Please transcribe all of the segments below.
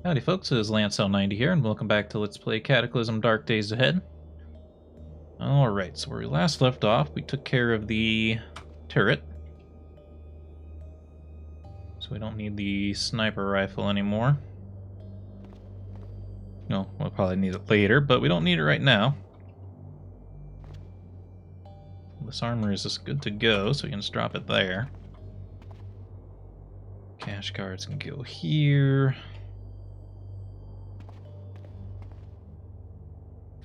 Howdy folks, it is Lancel90 here, and welcome back to Let's Play Cataclysm Dark Days Ahead. Alright, so where we last left off, we took care of the turret. So we don't need the sniper rifle anymore. No, we'll probably need it later, but we don't need it right now. This armor is just good to go, so we can just drop it there. Cash cards can go here.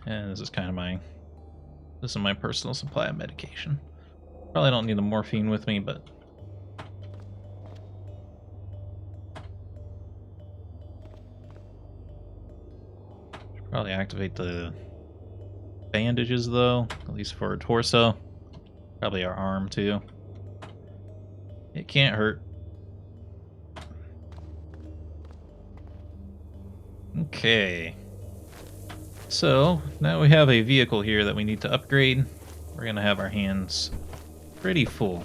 And this is kind of my personal supply of medication. Probably don't need the morphine with me, but should probably activate the bandages though, at least for a torso. Probably our arm too. It can't hurt. Okay. So, now we have a vehicle here that we need to upgrade. We're gonna have our hands pretty full.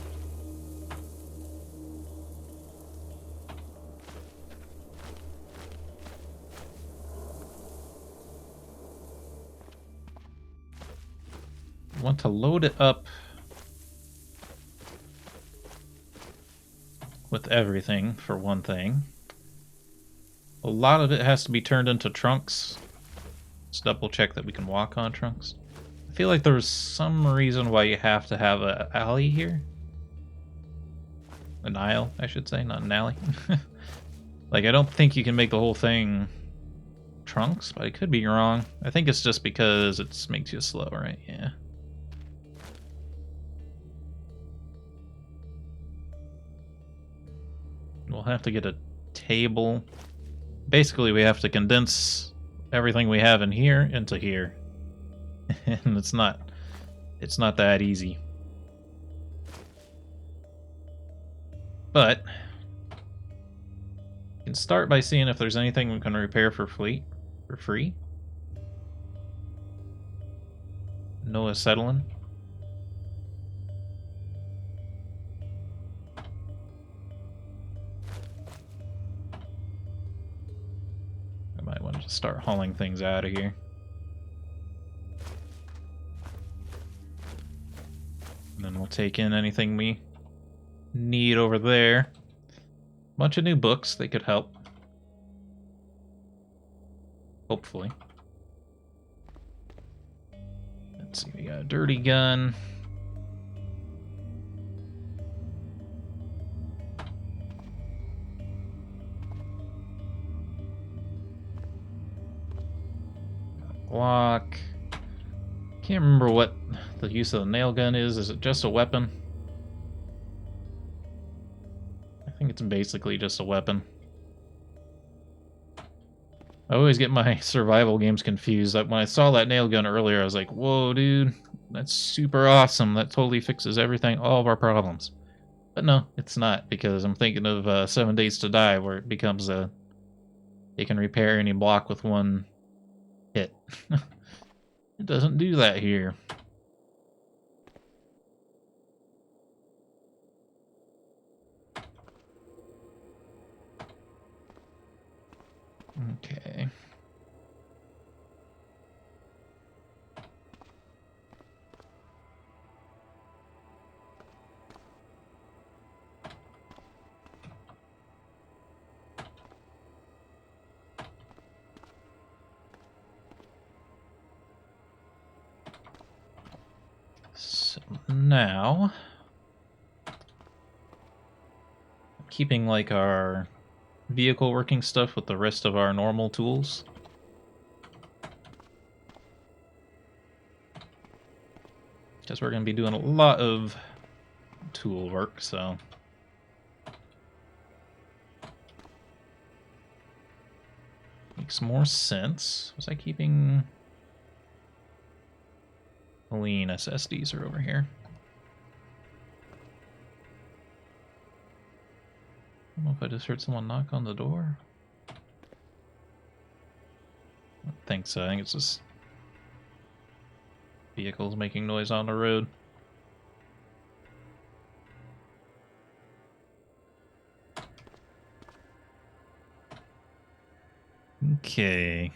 Want to load it up with everything, for one thing. A lot of it has to be turned into trunks. Let's double check that we can walk on trunks. I feel like there's some reason why you have to have an alley here. An aisle, I should say, not an alley. Like, I don't think you can make the whole thing trunks, but I could be wrong. I think it's just because it makes you slow, right? Yeah. We'll have to get a table. Basically, we have to condense everything we have in here into here. And it's not that easy. But we can start by seeing if there's anything we can repair for free. No acetylene. I might want to start hauling things out of here. And then we'll take in anything we need over there. Bunch of new books, they could help. Hopefully. Let's see, we got a dirty gun. Glock. Can't remember what the use of the nail gun is. Is it just a weapon? I think it's basically just a weapon. I always get my survival games confused. Like when I saw that nail gun earlier, I was like, whoa, dude, that's super awesome. That totally fixes everything, all of our problems. But no, it's not, because I'm thinking of 7 Days to Die, where it becomes a... It can repair any block with one hit. It doesn't do that here. Okay. So now, I'm keeping like our vehicle working stuff with the rest of our normal tools. Because we're going to be doing a lot of tool work, so... Makes more sense. Was I keeping... Lean SSDs are over here. I don't know if I just heard someone knock on the door. I don't think so. I think it's just vehicles making noise on the road. Okay.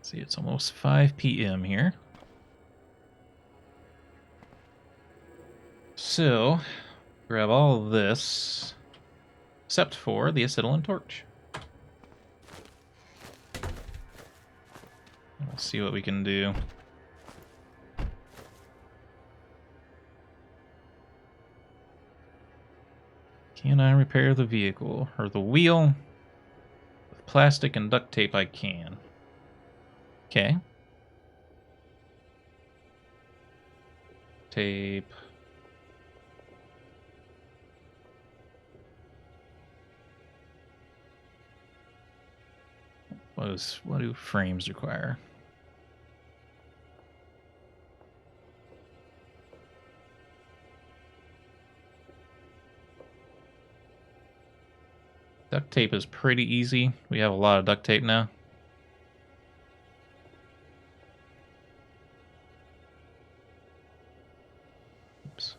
See, it's almost 5 p.m. here. So, grab all of this, except for the acetylene torch. We'll see what we can do. Can I repair the vehicle, or the wheel? With plastic and duct tape I can. Okay. Tape. What do frames require? Duct tape is pretty easy. We have a lot of duct tape now. Oops.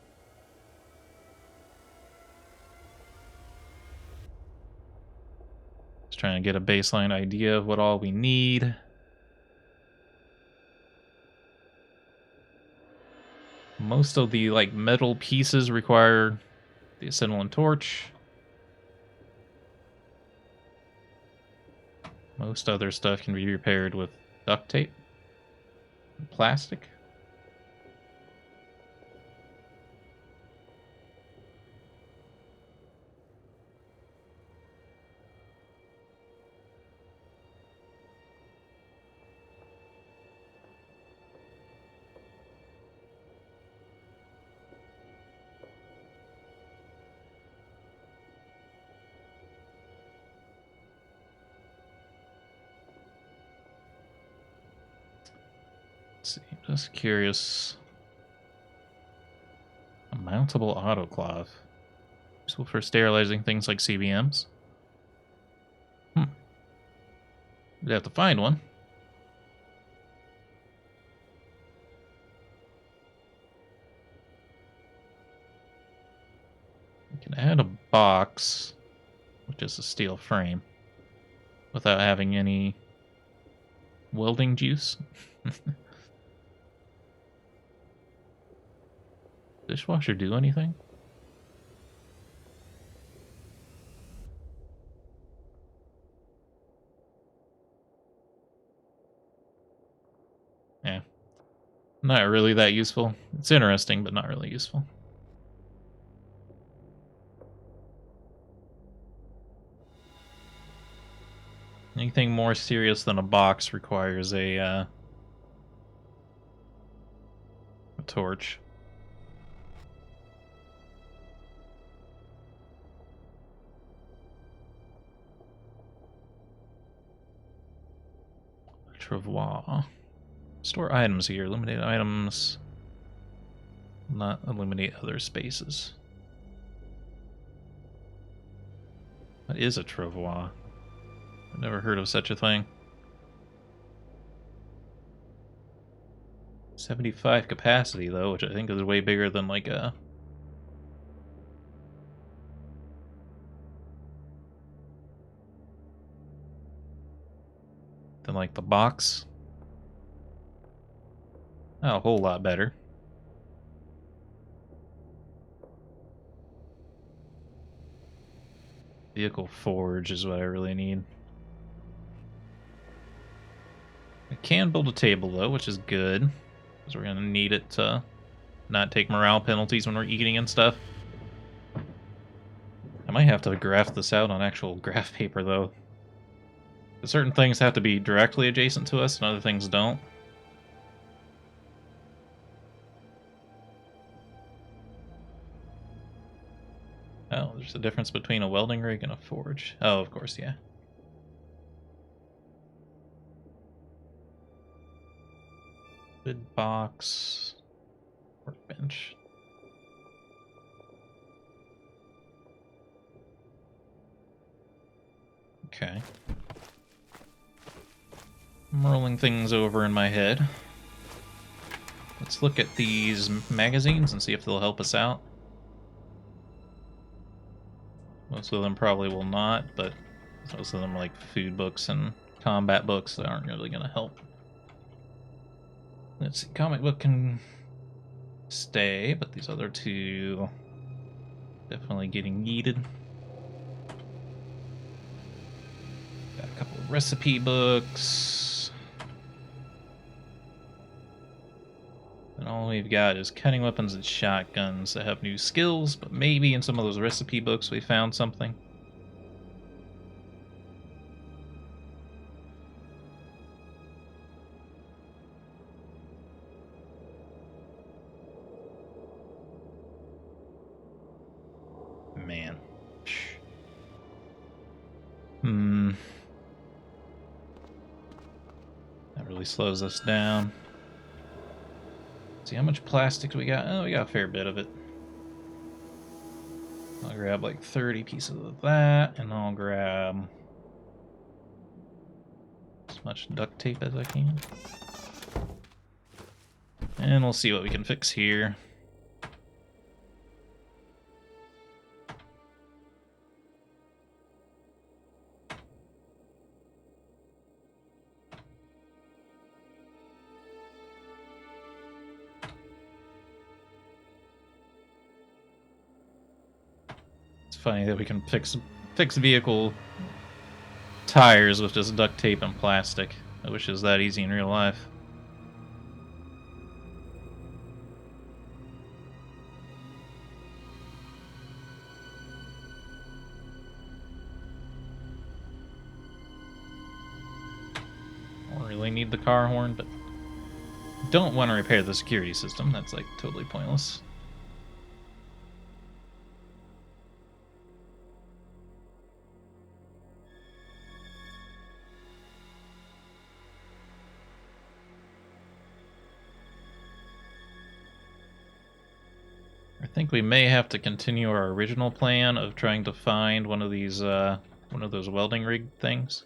Just trying to get a baseline idea of what all we need. Most of the metal pieces require the acetylene torch. Most other stuff can be repaired with duct tape and plastic. Let's see, just curious. A mountable autoclave. Useful for sterilizing things like CBMs. We'd have to find one. We can add a box, which is a steel frame, without having any welding juice. Dishwasher do anything? Yeah. Not really that useful. It's interesting, but not really useful. Anything more serious than a box requires a torch. Travois. Store items here. Eliminate items. Not eliminate other spaces. What is a travois? I've never heard of such a thing. 75 capacity, though, which I think is way bigger than a... than the box. Oh, a whole lot better. Vehicle forge is what I really need. I can build a table, though, which is good. Because we're going to need it to not take morale penalties when we're eating and stuff. I might have to graph this out on actual graph paper, though. Certain things have to be directly adjacent to us, and other things don't. Oh, there's a difference between a welding rig and a forge. Oh, of course, yeah. Wood box. Workbench. Okay. I'm rolling things over in my head. Let's look at these magazines and see if they'll help us out. Most of them probably will not, but most of them are food books and combat books that aren't really going to help. Let's see, comic book can stay, but these other two definitely getting needed. Got a couple of recipe books. And all we've got is cutting weapons and shotguns that have new skills, but maybe in some of those recipe books we found something. Man. That really slows us down. See how much plastic we got? Oh, we got a fair bit of it. I'll grab like 30 pieces of that, and I'll grab as much duct tape as I can. And we'll see what we can fix here. Funny that we can fix vehicle tires with just duct tape and plastic. I wish it was that easy in real life. I don't really need the car horn, but don't want to repair the security system. That's like totally pointless. I think we may have to continue our original plan of trying to find one of these, one of those welding rig things.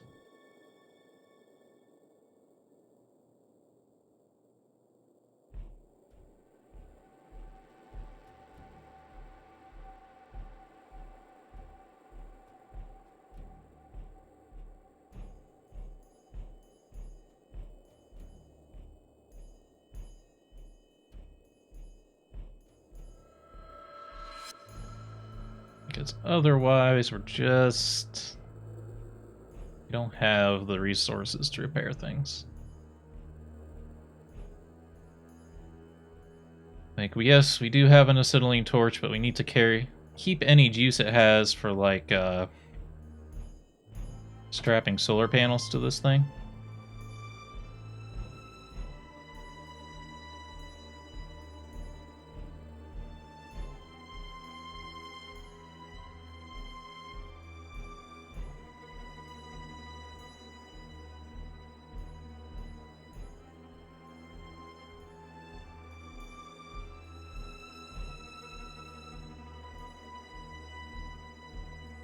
Because otherwise, we don't have the resources to repair things. Like, yes, we do have an acetylene torch, but we need to keep any juice it has for, like, strapping solar panels to this thing.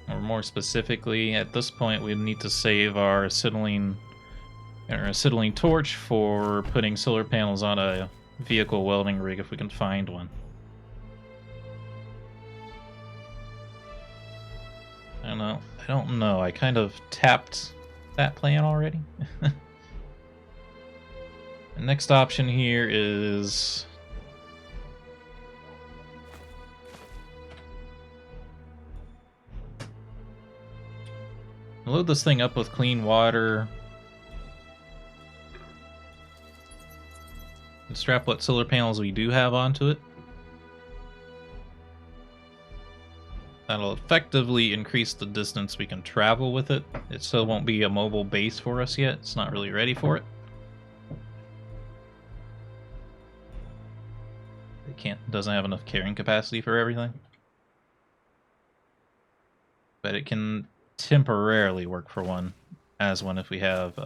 Or more specifically, at this point, we need to save our acetylene torch for putting solar panels on a vehicle welding rig if we can find one. I don't know. I kind of tapped that plan already. The next option here is load this thing up with clean water and strap what solar panels we do have onto it. That'll effectively increase the distance we can travel with it. It still won't be a mobile base for us yet. It's not really ready for it. It doesn't have enough carrying capacity for everything. But it can temporarily work for one if we have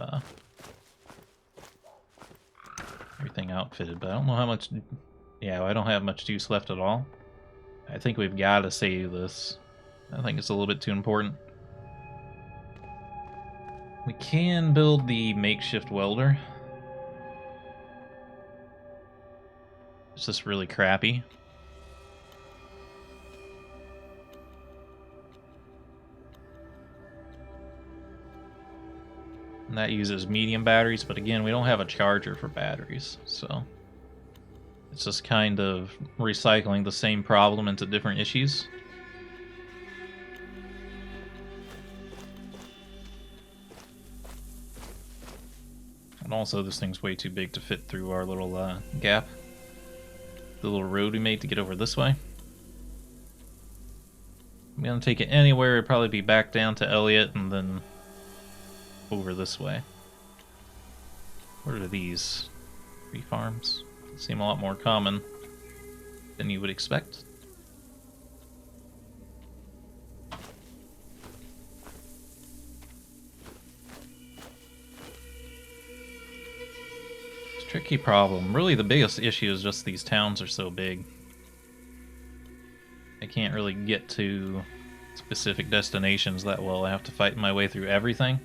everything outfitted, but I don't know how much. Yeah, I don't have much juice left at all. I think we've got to save this. I think it's a little bit too important. We can build the makeshift welder. It's just really crappy. And that uses medium batteries, but again, we don't have a charger for batteries, so it's just kind of recycling the same problem into different issues. And also, this thing's way too big to fit through our little gap. The little road we made to get over this way. I'm gonna take it anywhere, it'd probably be back down to Elliott and then over this way. What are these? Tree farms? They seem a lot more common than you would expect. It's a tricky problem. Really, the biggest issue is just these towns are so big. I can't really get to specific destinations that well. I have to fight my way through everything,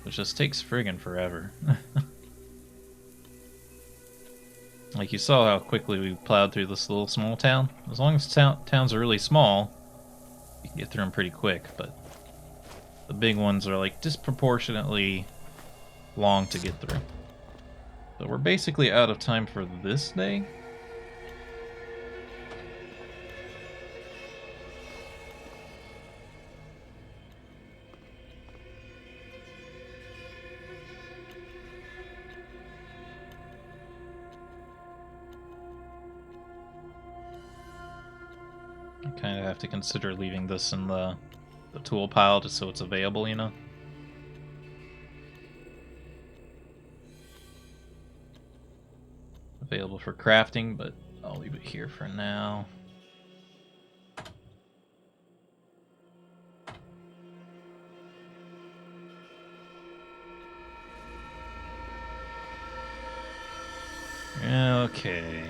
which just takes friggin' forever. Like, you saw how quickly we plowed through this little small town. As long as towns are really small, you can get through them pretty quick, but the big ones are like disproportionately long to get through. So we're basically out of time for this day. Kind of have to consider leaving this in the tool pile just so it's available, you know? Available for crafting, but I'll leave it here for now. Okay.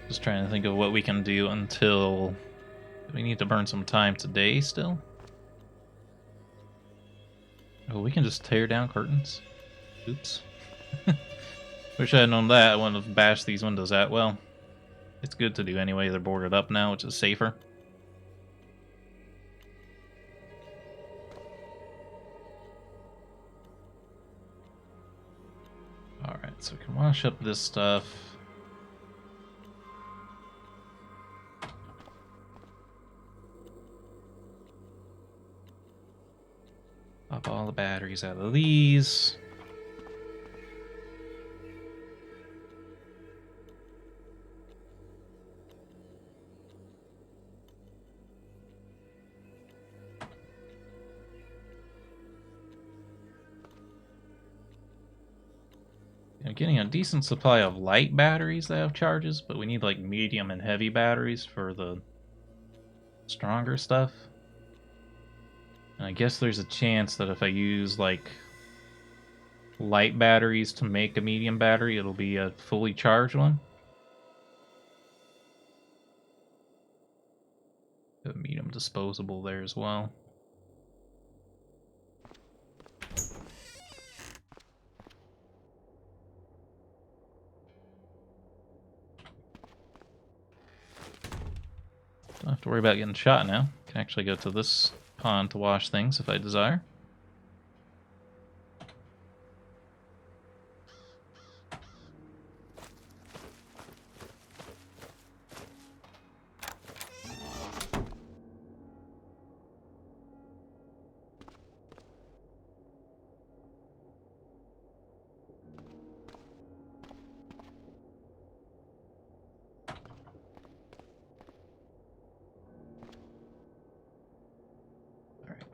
Just trying to think of what we can do until we need to burn some time today still. Oh, we can just tear down curtains. Oops. Wish I had known that. I wouldn't have bashed these windows out. Well, it's good to do anyway. They're boarded up now, which is safer. Alright, so we can wash up this stuff. Pop all the batteries out of these. I'm getting a decent supply of light batteries that have charges, but we need like medium and heavy batteries for the stronger stuff. And I guess there's a chance that if I use like light batteries to make a medium battery, it'll be a fully charged one. A medium disposable there as well. Don't have to worry about getting shot now. Can actually go to this pond to wash things if I desire.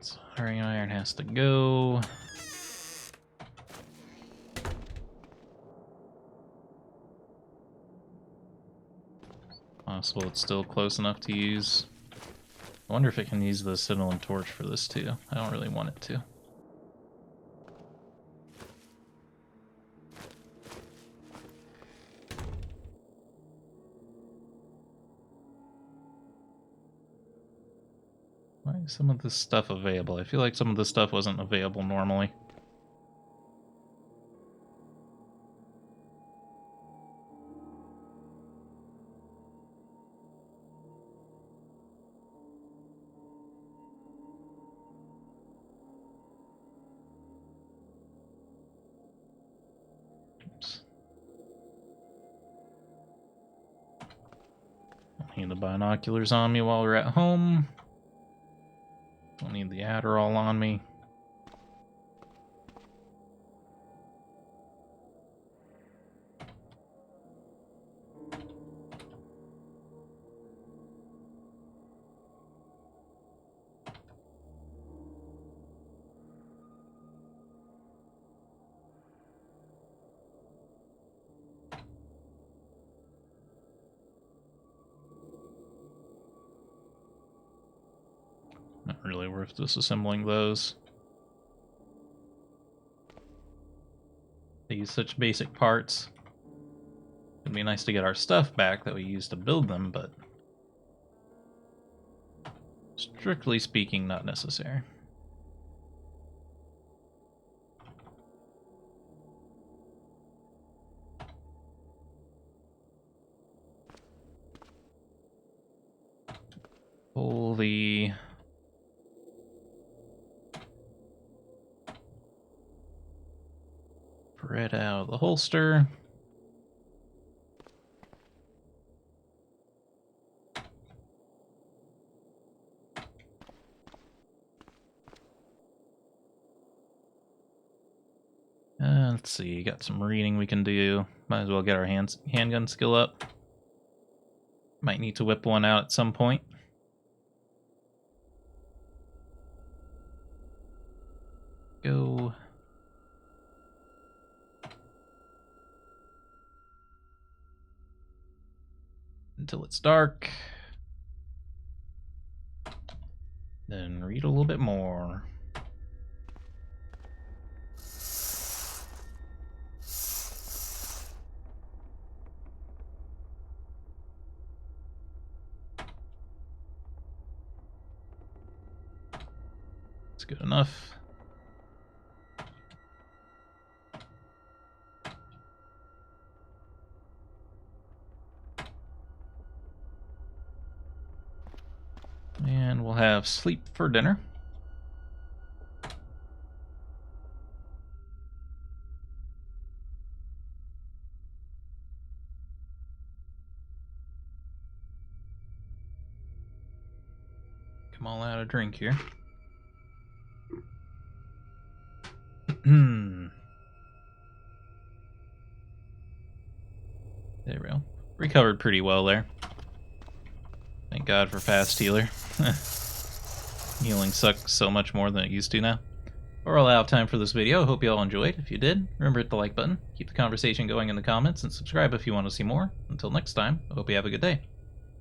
So iron has to go. Possible it's still close enough to use. I wonder if it can use the acetylene torch for this too. I don't really want it to. Why is some of this stuff available? I feel like some of this stuff wasn't available normally. Don't need the binoculars on me while we're at home. Don't need the Adderall on me. Not really worth disassembling those. They use such basic parts. It'd be nice to get our stuff back that we used to build them, but strictly speaking, not necessary. Pull the Beretta out of the holster. Let's see, got some reading we can do. Might as well get our handgun skill up. Might need to whip one out at some point. Go. Until it's dark. Then read a little bit more. It's good enough. And we'll have sleep for dinner. Come all out a drink here. There we go. Recovered pretty well there. Thank God for fast healer. Healing sucks so much more than it used to now. We're all out of time for this video. I hope you all enjoyed. If you did, remember to hit the like button, keep the conversation going in the comments, and subscribe if you want to see more. Until next time, I hope you have a good day.